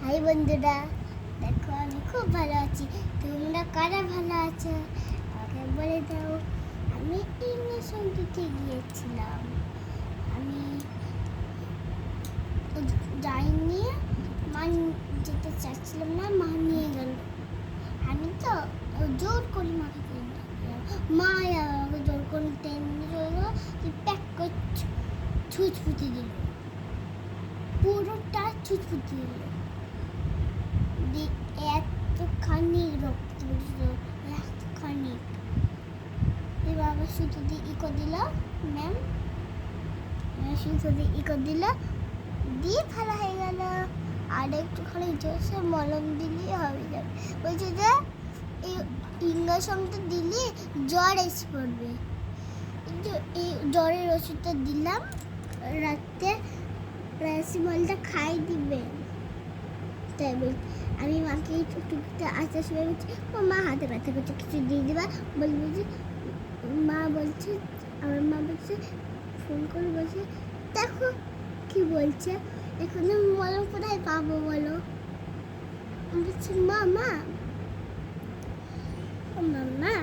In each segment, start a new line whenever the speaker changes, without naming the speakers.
High বন্ধুরা, দেখো আমি খুব ভালো আছি। তোমরা কারা ভালো আছো আমাকে বলে দাও। আমি ইংলিশ দিতে গিয়েছিলাম। আমি যাইনি, মা যেতে চাচ্ছিলাম না, মা নিয়ে গেল। আমি তো জোর করি মাকে টেনে, মা আমাকে জোর করে টেনে প্যাক করে ছুঁচফুটি দিল, পুরোটা ছুঁচফুটি দিল। এতখানি রক্ত বেরিয়েছিল, এতখানি। এবার আবার সুতো দিয়ে ইকো দিল ম্যাম, সুতো দিয়ে ইকো দিল, দিয়ে ফেলা হয়ে গেল। আর একটুখানি জোরসে মলম দিলেই হয়ে যাবে। বলছে যে এই ইঞ্জেকশনটা দিলে জ্বর এসে পড়বে। এই জ্বরের ওষুধটা দিলাম, রাতে প্যারাসিটামলটা খাই দিবে। তাই বলছি আমি মাকে টুকটুকিতে আসার সময় বলছি, ও মা হাতে ব্যথা করছে, কিছু দিয়ে দেবা। বলবো যে মা বলছে, আমার মা বলছে, ফোন করে বলছে, দেখো কি বলছে, এখানে বলো কোথায় পাবো বলো। বলছি মামা, ও মামা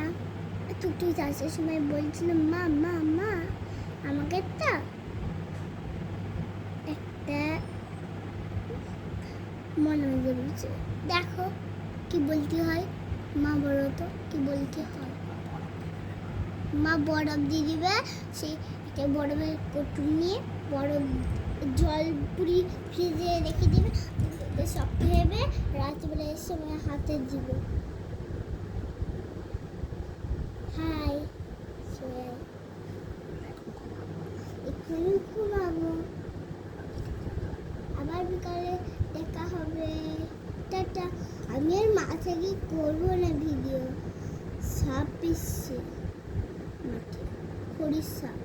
টুকটুকিতে আসার সময় বলছিল মা মা মা আমাকে একটা মনে মনে বলছে, দেখো কি বলতে হয়। মা বলো তো কি বলতে হয়। মা বরফ দিয়ে দিবে, সেই বরফের কটুর নিয়ে বরফ জল পুরি ফ্রিজে রেখে দিবে, সব খেয়ে রাত্রিবেলা এসে সময় হাতে দিবে। হাই, এখানে ঘুমাবো, আবার বিকালে দেখা হবে, টাটা। আমি আর মা থেকে করবো না ভিডিও। সাপ পিসছে মাঠে, খড়ির সাপ,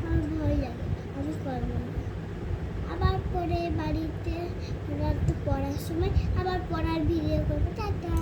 আমার ভয় লাগে, আমি করবো না। আবার পরে বাড়িতে রাত পড়ার সময় আবার পড়ার ভিডিও করবো, টাটা।